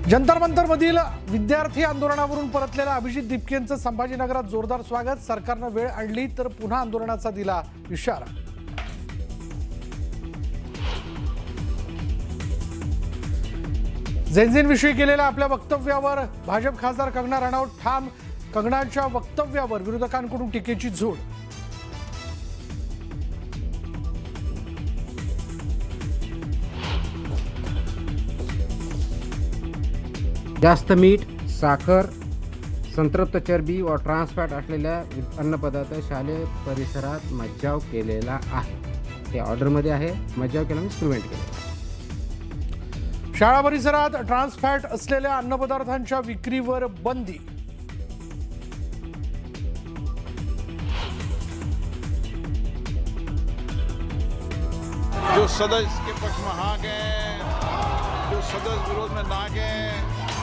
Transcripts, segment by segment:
जंतर मंतरमधील विद्यार्थी आंदोलनावरून परतलेल्या अभिजित दिपकेंचं संभाजीनगरात जोरदार स्वागत। सरकारने वेळ आणली तर पुन्हा आंदोलनाचा दिला इशारा। विषयी केलेल्या आपल्या वक्तव्यावर भाजप खासदार कंगना रनौत ठाम। कंगनाच्या वक्तव्यावर विरोधकांकडून टीकेची झोड। जास्त मीठ, साखर, संतृप्त चरबी व ट्रान्सफॅट असलेल्या अन्नपदार्थ शालेय परिसरात मज्जाव केलेला आहे। ते ऑर्डरमध्ये आहे, मज्जाव केला म्हणजे प्रिव्हेंट केला। शाळा परिसरात ट्रान्सफॅट असलेल्या अन्नपदार्थांच्या विक्रीवर बंदी। जो सदस्य के पक्ष में हाँ गए, जो सदस्य विरोध में ना गए,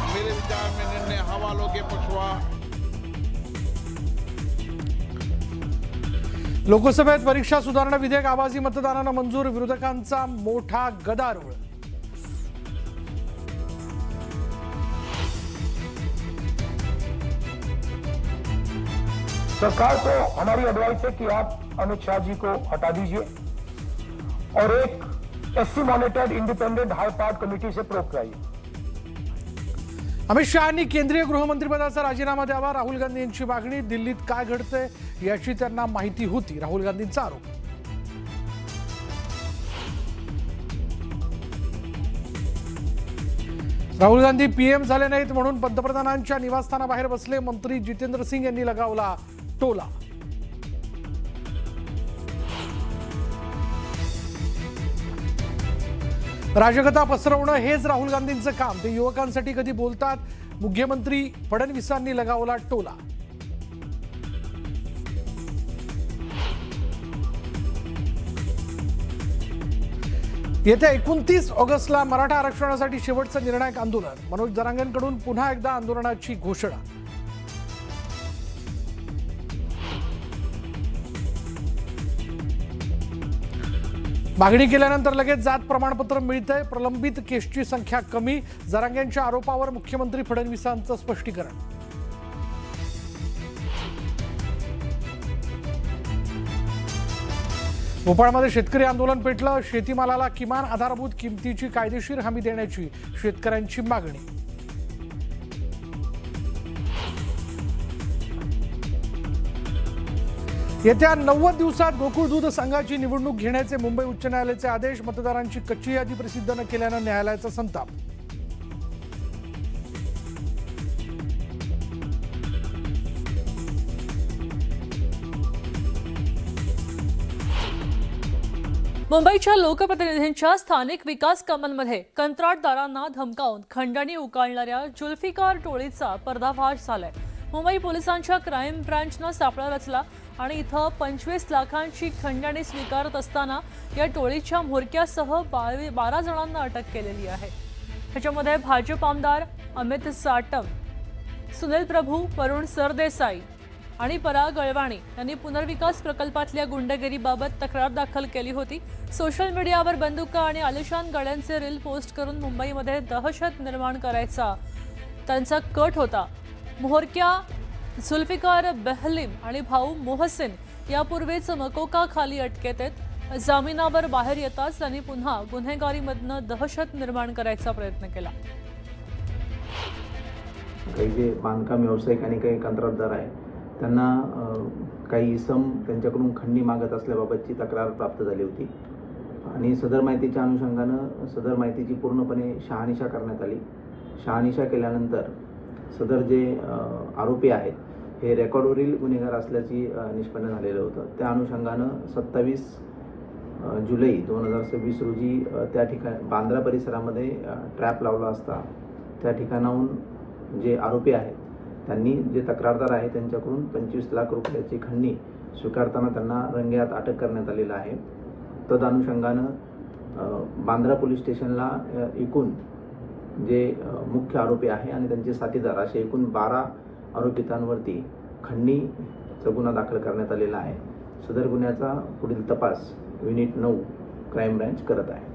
मेरे विचार में निर्णय हवालों के पक्ष हुआ। लोकसभेत परीक्षा सुधारणा विधेयक आवाजी मतदानानं मंजूर। विरोधकांचा मोठा गदारोळ। सरकार को हमारी एडवाइस है कि आप अमित शाह जी को हटा दीजिए और एक एससी मॉनिटर्ड इंडिपेंडेंट हाई पार्ट कमिटी से प्रोब कराइए। अमित शहांनी केंद्रीय गृहमंत्रीपदाचा राजीनामा द्यावा। राहुल गांधी यांची मागणी। दिल्लीत काय घडतंय याची त्यांना माहिती होती, राहुल गांधींचा आरोप। राहुल गांधी पीएम झाले नाहीत म्हणून पंतप्रधानांच्या निवासस्थानाबाहेर बसले। मंत्री जितेंद्र सिंग यांनी लगावला टोला। राजकथा पसरवणं हेच राहुल गांधींचं काम। ते युवकांसाठी कधी बोलतात। मुख्यमंत्री फडणवीसांनी लगावला टोला। येत्या 29 ऑगस्टला मराठा आरक्षणासाठी शेवटचं निर्णायक आंदोलन। मनोज जरांगेंकडून पुन्हा एकदा आंदोलनाची घोषणा। मागणी केल्यानंतर लगेच जात प्रमाणपत्र मिळतंय। प्रलंबित केसची संख्या कमी। जरांगेंच्या आरोपावर मुख्यमंत्री फडणवीसांचं स्पष्टीकरण। भोपाळमध्ये शेतकरी आंदोलन पेटलं। शेतीमालाला किमान आधारभूत किमतीची कायदेशीर हमी देण्याची शेतकऱ्यांची मागणी। येत्या 90 दिवसात गोकुळ दूध संघाची निवडणूक घेण्याचे मुंबई उच्च न्यायालयाचे आदेश। मतदारांची कच्ची यादी प्रसिद्ध न केल्यानं न्यायालयाचा संताप। मुंबईच्या लोकप्रतिनिधींच्या स्थानिक विकास कामांमध्ये कंत्राटदारांना धमकावून खंडणी उकाळणाऱ्या जुल्फिकार टोळीचा पर्दाफाश झालाय। मुंबई पोलिसांच्या क्राईम ब्रांचनं सापळा रचला आणि इथं 25 लाखांची खंडणी स्वीकारत असताना या टोळीच्या म्होरक्यासह 12 जणांना अटक केलेली आहे। ह्याच्यामध्ये भाजप आमदार अमित साटम, सुनील प्रभू, वरुण सरदेसाई आणि पराग अळवाणी यांनी पुनर्विकास प्रकल्पातल्या गुंडगिरीबाबत तक्रार दाखल केली होती। सोशल मीडियावर बंदुका आणि आलिशान गाड्यांचे रील पोस्ट करून मुंबईमध्ये दहशत निर्माण करायचा त्यांचा कट होता। म्होरक्या जुल्फिकार बेहलीम आणि भाऊ मोहसिन यापूर्वीच मकोका खाली अटकेत आहेत। जामिनावर बाहेर येताच त्यांनी पुन्हा गुन्हेगारीमधनं दहशत निर्माण करायचा प्रयत्न केला। काही जे बांधकाम व्यावसायिक आणि काही कंत्राटदार आहे त्यांना काही इसम त्यांच्याकडून खंडणी मागत असल्याबाबतची तक्रार प्राप्त झाली होती आणि सदर माहितीच्या अनुषंगानं सदर माहितीची पूर्णपणे शहानिशा करण्यात आली। शहानिशा केल्यानंतर सदर जे आरोपी आहेत हे रेकॉर्डवरील गुन्हेगार असल्याची निष्पन्न झालेलं होतं। त्या अनुषंगानं 27 जुलै 2026 रोजी त्या ठिकाणी बांद्रा परिसरामध्ये ट्रॅप लावला असता त्या ठिकाणाहून जे आरोपी आहेत त्यांनी जे तक्रारदार आहे त्यांच्याकडून 25 लाख रुपयाची खंडणी स्वीकारताना त्यांना रंगेहात अटक करण्यात आलेलं आहे। तद अनुषंगानं बांद्रा पोलीस स्टेशनला एकूण जे मुख्य आरोपी आहे आणि त्यांचे साथीदार असे एकूण 12 आरोपितांवरती खंडणीचा गुन्हा दाखल करण्यात आलेला आहे। सदर गुन्ह्याचा पुढील तपास युनिट 9 क्राईम ब्रांच करत आहे।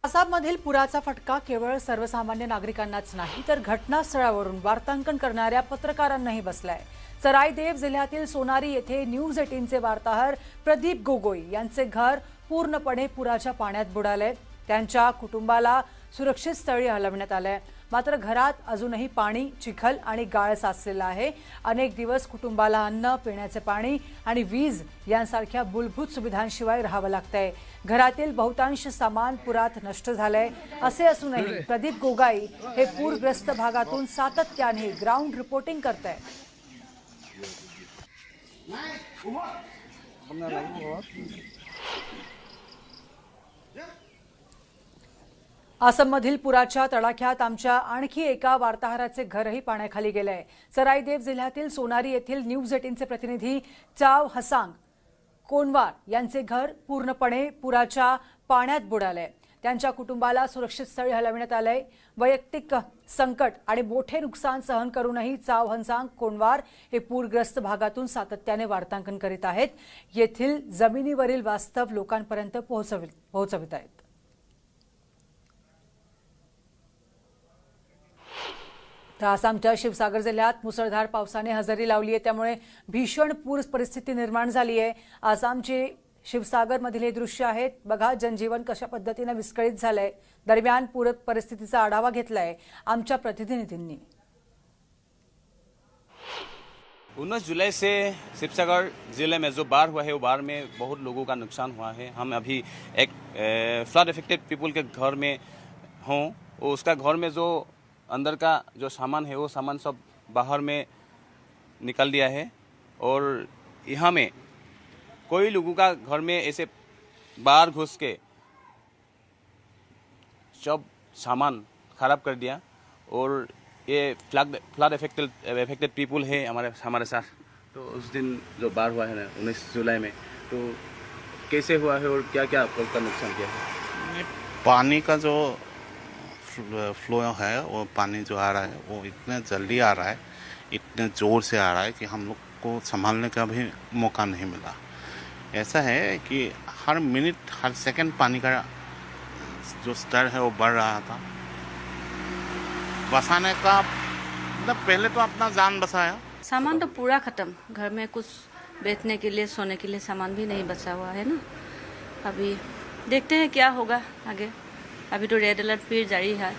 आसाममधील पुराचा फटका केवळ सर्वसामान्य नागरिकांनाच नाही तर घटनास्थळावरून वार्तांकन करणाऱ्या पत्रकारांनाही बसलाय. सराईदेव जिल्ह्यातील सोनारी येथे न्यूज 18चे वार्ताहर प्रदीप गोगोई यांचे घर पूर्णपणे पुराच्या पाण्यात बुडाले. त्यांच्या कुटुंबाला सुरक्षित स्थळी हलवण्यात आलंय. मात्र घरात अजूनही पाणी, चिखल आणि गाळ साचलेला आहे. अनेक दिवस कुटुंबाला अन्न, पिण्याचे पाणी आणि वीज यांसारख्या मूलभूत सुविधांशिवाय राहावं लागतंय. घरातील बहुतांश सामान पुरात नष्ट झालंय. असे असूनही प्रदीप गोगाई हे पूरग्रस्त भागातून सातत्याने ग्राउंड रिपोर्टिंग करतायत. आसाममधील पुराच्या तडाख्यात आमच्या आणखी एका वार्ताहराचे घरही पाण्याखाली गेलंय. सराईदेव जिल्ह्यातील सोनारी येथील न्यूज 18चे प्रतिनिधी चाव हसांग कोनवार यांचे घर पूर्णपणे पुराच्या पाण्यात बुडालंय. त्यांच्या कुटुंबाला सुरक्षित स्थळी हलवण्यात आलंय. वैयक्तिक संकट आणि मोठे नुकसान सहन करूनही चाव हसांग कोनवार हे पूरग्रस्त भागातून सातत्याने वार्तांकन करीत आहेत. येथील जमिनीवरील वास्तव लोकांपर्यंत पोहोचवित आहेत. तर आसामच्या शिवसागर जिल्ह्यात मुसळधार पावसाने हजेरी लावली आहे. त्यामुळे भीषण पूर परिस्थिती निर्माण झाली आहे. आसामचे शिवसागरमधील हे दृश्य आहेत. बघा जनजीवन कशा पद्धतीने विस्कळीत झालंय. दरम्यान पूर परिस्थितीचा आढावा घेतलाय आमच्या प्रतिनिधींनी. 19 जुलाई से शिवसागर जिले में जो बाढ़ हुआ है वो बाढ़ में बहुत लोगों का नुकसान हुआ है. हम अभी एक फ्लड इफेक्टेड पीपल के घर में हों, उसका घर में जो अंदर का जो सामान है वो सामान सब बाहर में निकाल दिया है. और यहाँ में कोई लोगों का घर में ऐसे बाहर घुस के सब सामान खराब कर दिया. और ये फ्लड इफेक्टेड पीपल है हमारे साथ. तो उस दिन जो बाढ़ हुआ है ना 19 जुलाई में, तो कैसे हुआ है और क्या क्या का नुकसान किया है? पानी का जो फ्लो है, वो पानी जो आ रहा है वो इतने जल्दी आ रहा है, इतने ज़ोर से आ रहा है कि हम लोग को संभालने का भी मौका नहीं मिला. ऐसा है कि हर मिनट हर सेकंड पानी का जो स्तर है वो बढ़ रहा था. बसाने का मतलब पहले तो अपना जान बचाया. सामान तो पूरा ख़त्म. घर में कुछ बैठने के लिए, सोने के लिए सामान भी नहीं बचा हुआ है ना. अभी देखते हैं क्या होगा आगे. अभी तो रेड अलर्ट फिर जारी है.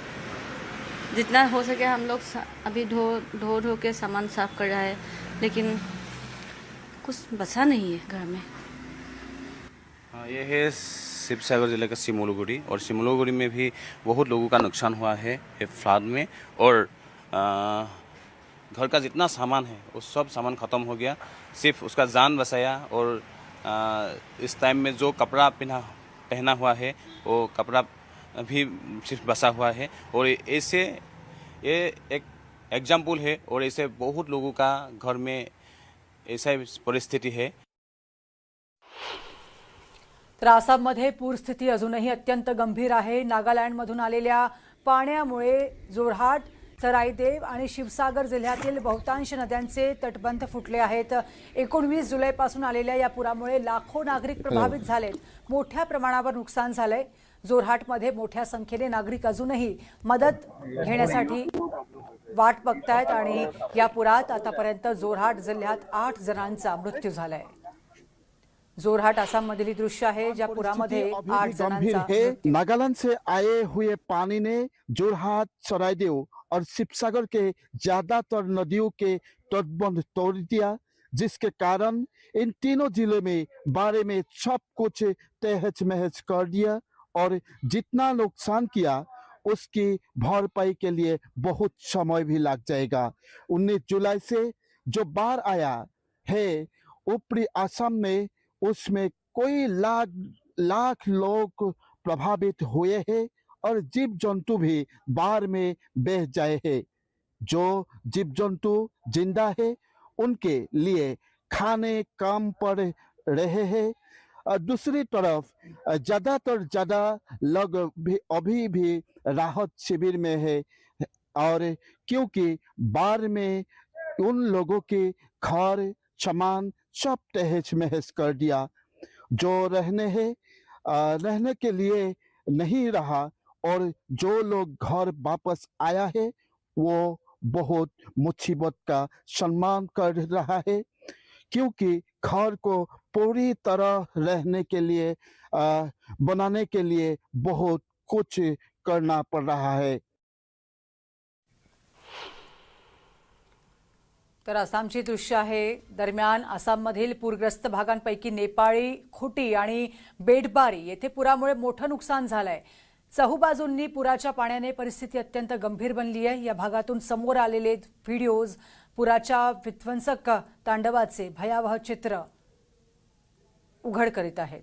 जितना हो सके हम लोग अभी ढो के सामान साफ कर रहा है, लेकिन कुछ बचा नहीं है घर में. हाँ, ये है शिवसागर जिले का सिमोलुगुड़ी. और सिमोलुगुड़ी में भी बहुत लोगों का नुकसान हुआ है फ्लड में. और घर का जितना सामान है वो सब सामान ख़त्म हो गया. सिर्फ उसका जान बचाया. और इस टाइम में जो कपड़ा पहना हुआ है वो कपड़ा भी सिर्फ बचा हुआ है. और ऐसे ये एक एग्जाम्पल है. और ऐसे बहुत लोगों का घर में ऐसा परिस्थिती है. तर आसाममध्ये पूरस्थिती अजूनही अत्यंत गंभीर आहे. नागालँडमधून आलेल्या पाण्यामुळे जोरहाट, सराईदेव आणि शिवसागर जिल्ह्यातील बहुतांश नद्यांचे तटबंध फुटले आहेत. 19 जुलैपासून आलेल्या या पुरामुळे लाखो नागरिक प्रभावित झालेत. मोठ्या प्रमाणावर नुकसान झालंय. जोरहाटमध्ये मोठ्या संख्येने नागरिक अजूनही मदत घेण्यासाठी वाट बघतायत. आणि या पुरात आतापर्यंत जोरहाट जिल्ह्यात 8 जणांचा मृत्यू झालाय. जोरहाट आसाम मधली दृश्य है जहाँ पुरामध्ये 8 जणांचा. नागालैंड से आए हुए पानी ने जोरहाट, सरायदेव और शिवसागर के ज्यादातर नदियों के तटबंध तोड़ दिया, जिसके कारण इन तीनों जिले में बारे में सब कुछ तहस महस कर दिया. और जितना नुकसान किया उसकी भरपाई के लिए बहुत समय भी लग जाएगा. 19 जुलाई से जो बाढ़ आया है ऊपरी असम में, उसमें कोई लाख लोग प्रभावित हुए हैं. और जीव जंतु भी बाढ़ में बह जाए हैं. जो जीव जंतु जिंदा है उनके लिए खाने काम पर रहे हैं. दूसरी तरफ ज्यादा लोग भी अभी भी राहत शिविर में है. और क्योंकि बाढ़ में उन लोगों के घर सामान सब तहस महस कर दिया. जो रहने के लिए नहीं रहा और जो लोग घर वापस आया है वो बहुत मुसीबत का सम्मान कर रहा है, क्योंकि घर को पूरी तरह रहने के लिए बनाने के लिए बहुत कुछ करना पड़ रहा है। तर आसामची दृश्य आहे। दरम्यान आसाममधील पूरग्रस्त भागांपैकी नेपाळी, खुटी आणि बेडबारी येथे पुरामुळे मोठं नुकसान झालंय। चहूबाजूंनी पुराच्या पाण्याने परिस्थिती अत्यंत गंभीर बनली आहे। या भागातून समोर आलेले व्हिडिओज पुराच्या विध्वंसक तांडवाचे भयावह चित्र उघड करीत आहेत।